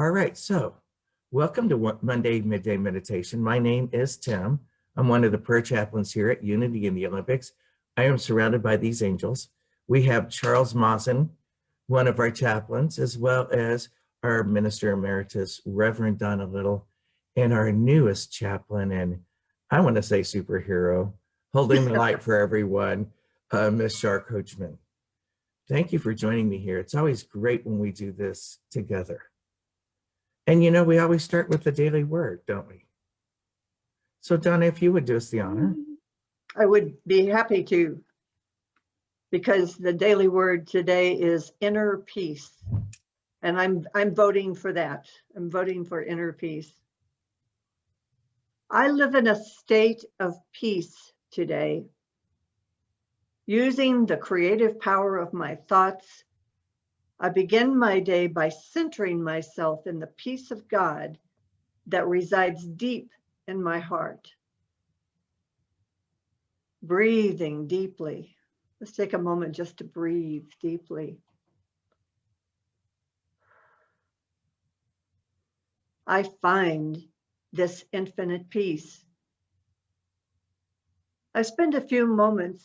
All right, so welcome to Monday Midday Meditation. My name is Tim. I'm one of the prayer chaplains here at Unity in the Olympics. I am surrounded by these angels. We have Charles Mawson, one of our chaplains, as well as our Minister Emeritus, Reverend Donna Little, and our newest chaplain, and I want to say superhero, holding the light for everyone, Miss Shar Coachman. Thank you for joining me here. It's always great when we do this together. And you know, we always start with the daily word, don't we? So Donna, if you would do us the honor. I would be happy to, because the daily word today is inner peace. And I'm voting for that. I'm voting for inner peace. I live in a state of peace today, using the creative power of my thoughts. I begin my day by centering myself in the peace of God that resides deep in my heart. Breathing deeply. Let's take a moment just to breathe deeply. I find this infinite peace. I spend a few moments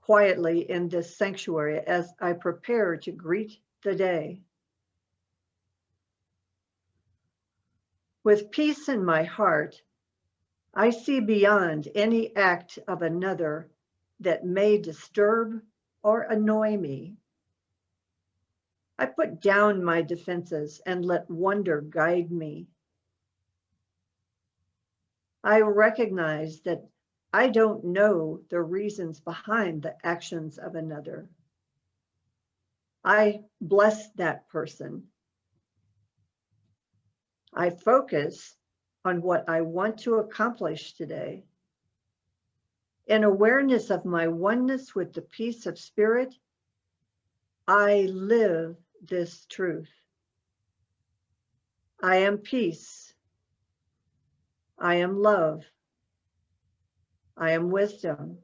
quietly in this sanctuary as I prepare to greet the day. With peace in my heart, I see beyond any act of another that may disturb or annoy me. I put down my defenses and let wonder guide me. I recognize that I don't know the reasons behind the actions of another. I bless that person. I focus on what I want to accomplish today. In awareness of my oneness with the peace of spirit, I live this truth. I am peace. I am love. I am wisdom.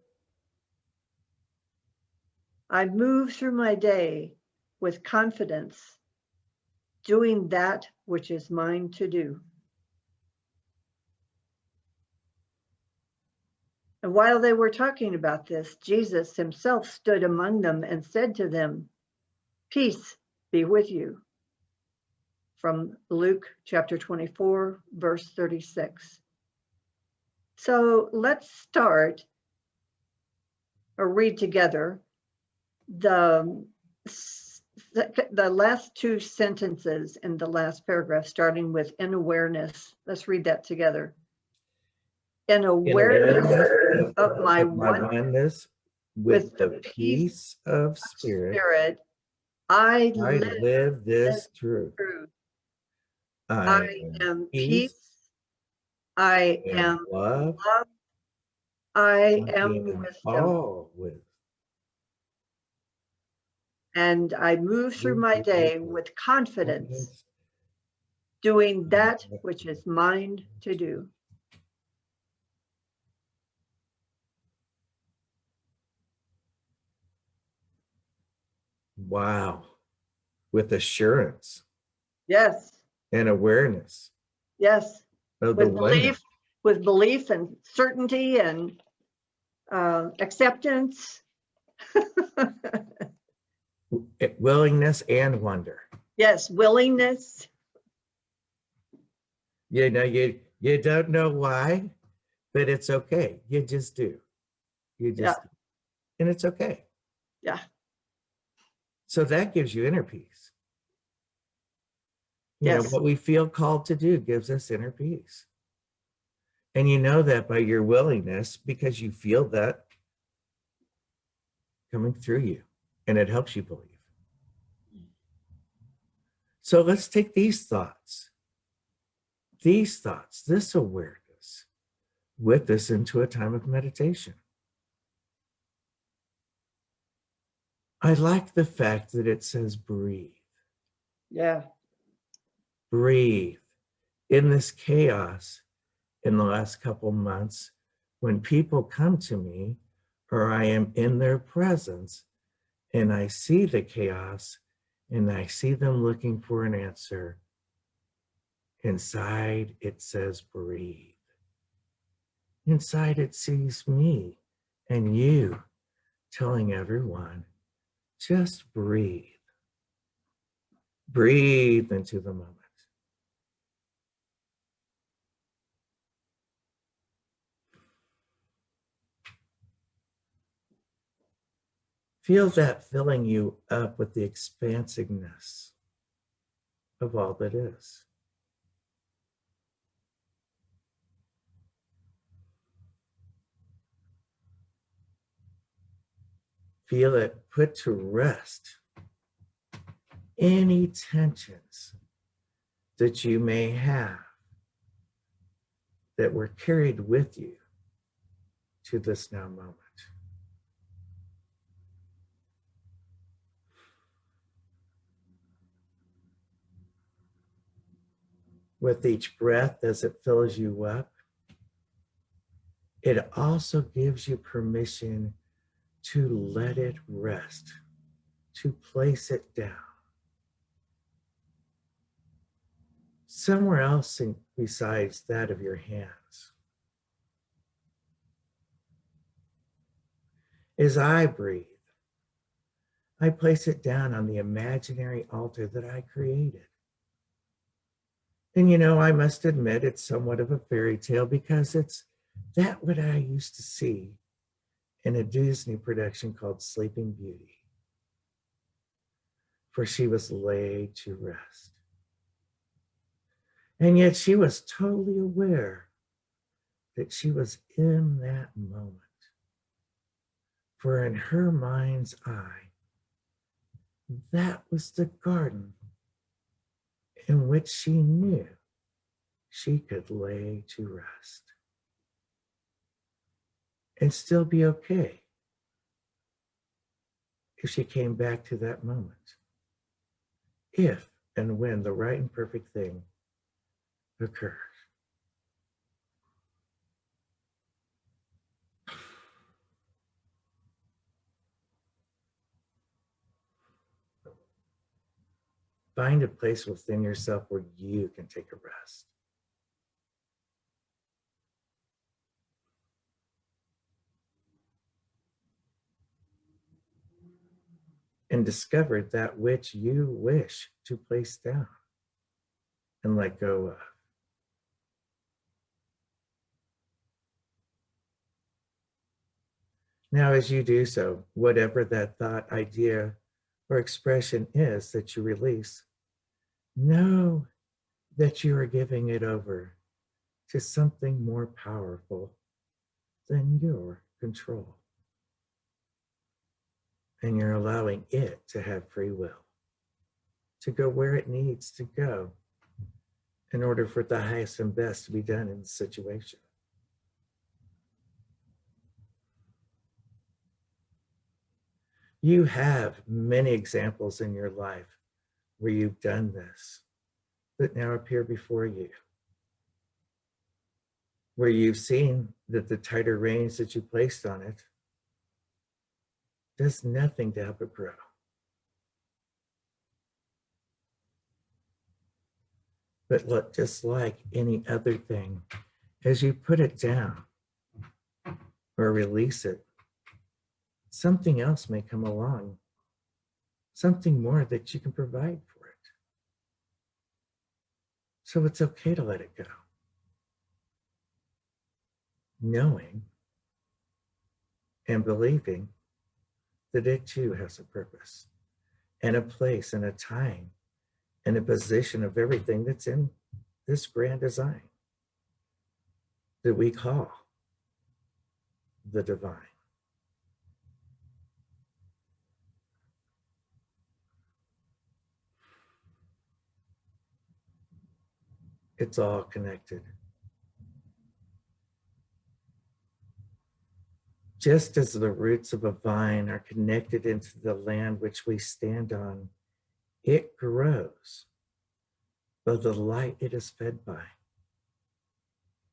I move through my day with confidence, doing that which is mine to do. And while they were talking about this, Jesus himself stood among them and said to them, "Peace be with you." From Luke chapter 24, verse 36. So let's start or read together the last two sentences in the last paragraph, starting with in awareness. Let's read that together. In awareness of my oneness with the peace of spirit, I live this truth. I am peace. I am love. I am wisdom. And I move through my day with confidence, doing that which is mine to do. Wow. With assurance. Yes. And awareness. Yes. With belief and certainty and acceptance. Willingness and wonder. Yes, willingness. You know, you don't know why, but it's okay. You just do. You just do. And it's okay. Yeah. So that gives you inner peace. You Yes. know, what we feel called to do gives us inner peace. And you know that by your willingness because you feel that coming through you and it helps you believe. So let's take these thoughts, this awareness with us into a time of meditation. I like the fact that it says breathe. Yeah. Breathe. In this chaos in the last couple months, when people come to me or I am in their presence and I see the chaos and I see them looking for an answer, Inside, it says breathe. Inside, it sees me and you telling everyone, just breathe. Breathe into the moment. Feel that filling you up with the expansiveness of all that is. Feel it put to rest any tensions that you may have that were carried with you to this now moment. With each breath as it fills you up, it also gives you permission to let it rest, to place it down. Somewhere else besides that of your hands. As I breathe, I place it down on the imaginary altar that I created. And I must admit it's somewhat of a fairy tale because it's that what I used to see in a Disney production called Sleeping Beauty. For she was laid to rest. And yet she was totally aware that she was in that moment. For in her mind's eye, that was the garden in which she knew she could lay to rest and still be okay if she came back to that moment, if and when the right and perfect thing occurred. Find a place within yourself where you can take a rest. And discover that which you wish to place down and let go of. Now, as you do so, whatever that thought, idea, or expression is that you release, know that you are giving it over to something more powerful than your control. And you're allowing it to have free will, to go where it needs to go in order for the highest and best to be done in the situation. You have many examples in your life where you've done this that now appear before you, where you've seen that the tighter reins that you placed on it does nothing to help it grow. But look, just like any other thing, as you put it down or release it, something else may come along, something more that you can provide for it. So it's okay to let it go, knowing and believing that it too has a purpose and a place and a time and a position of everything that's in this grand design that we call the divine. It's all connected. Just as the roots of a vine are connected into the land which we stand on, it grows by the light it is fed by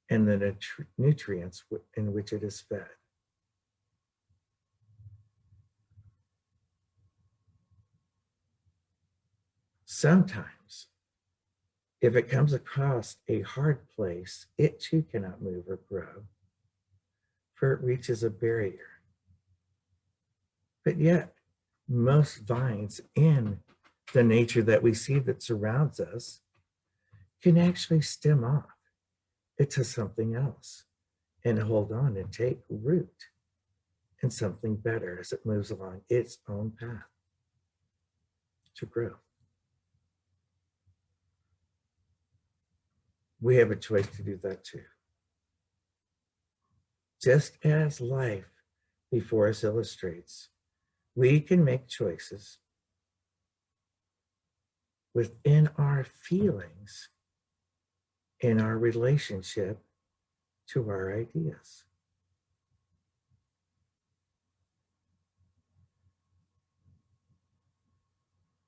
and the nutrients in which it is fed. Sometimes If it comes across a hard place, it too cannot move or grow, for it reaches a barrier. But yet, most vines in the nature that we see that surrounds us can actually stem off into something else and hold on and take root in something better as it moves along its own path to grow. We have a choice to do that too. Just as life before us illustrates, we can make choices within our feelings in our relationship to our ideas.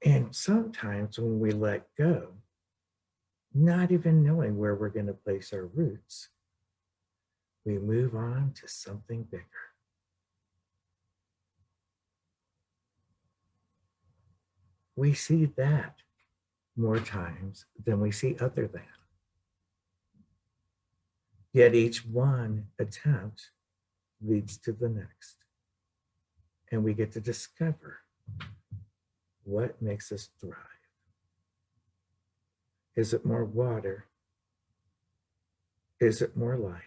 And sometimes when we let go, not even knowing where we're going to place our roots, we move on to something bigger. We see that more times than we see other than. Yet each one attempt leads to the next. And we get to discover what makes us thrive. Is it more water? Is it more light?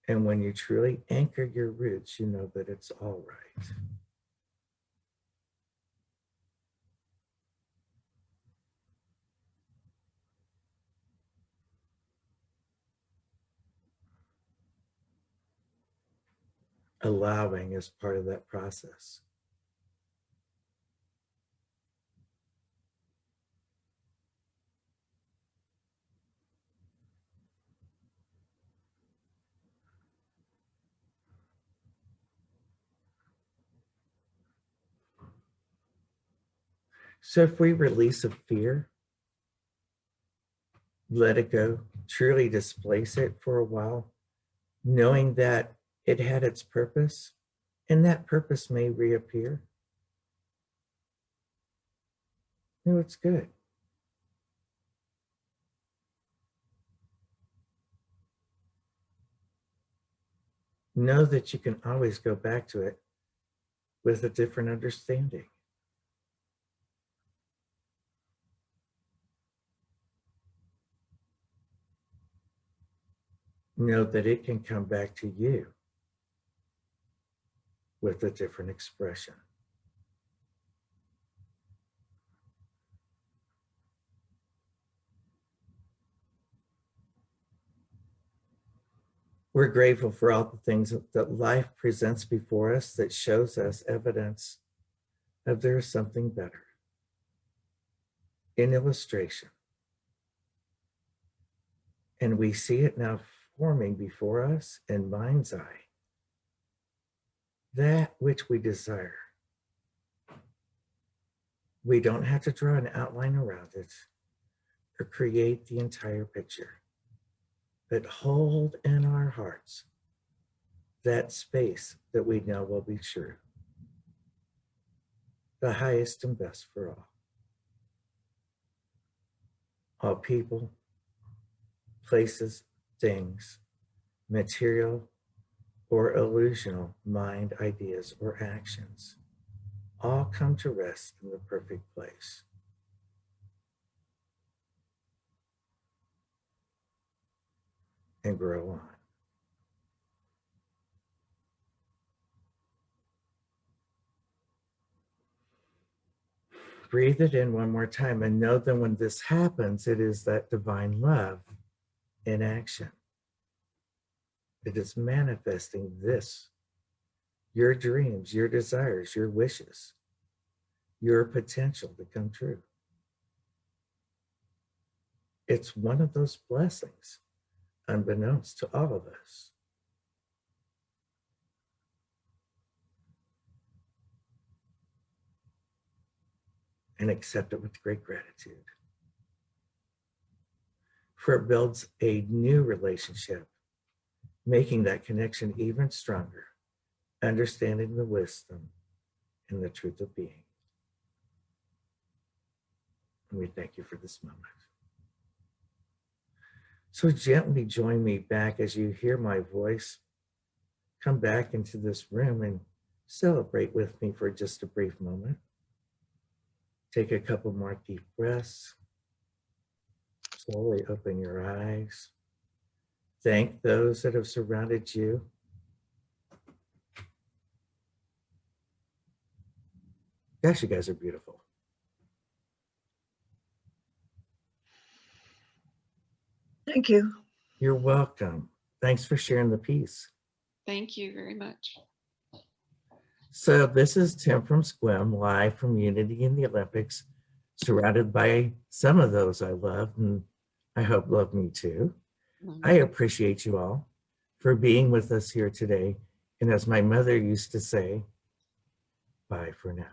And when you truly anchor your roots, you know that it's all right. Allowing is part of that process. So if we release a fear, let it go, truly displace it for a while, knowing that it had its purpose, and that purpose may reappear. No, it's good. Know that you can always go back to it with a different understanding. Know that it can come back to you with a different expression. We're grateful for all the things that life presents before us that shows us evidence of there is something better. In illustration. And we see it now forming before us in mind's eye. That which we desire. We don't have to draw an outline around it or create the entire picture, but hold in our hearts that space that we know will be true, the highest and best for all. All people, places, things, material or illusional mind, ideas, or actions all come to rest in the perfect place. And grow on. Breathe it in one more time and know that when this happens, it is that divine love in action. It is manifesting this, your dreams, your desires, your wishes, your potential to come true. It's one of those blessings, unbeknownst to all of us. And accept it with great gratitude. For it builds a new relationship, making that connection even stronger, understanding the wisdom and the truth of being. And we thank you for this moment. So gently join me back as you hear my voice. Come back into this room and celebrate with me for just a brief moment. Take a couple more deep breaths. Slowly open your eyes. Thank those that have surrounded you. Gosh, you guys are beautiful. Thank you. You're welcome. Thanks for sharing the peace. Thank you very much. So this is Tim from Squim, live from Unity in the Olympics, surrounded by some of those I love, and I hope love me too. I appreciate you all for being with us here today. And as my mother used to say, bye for now.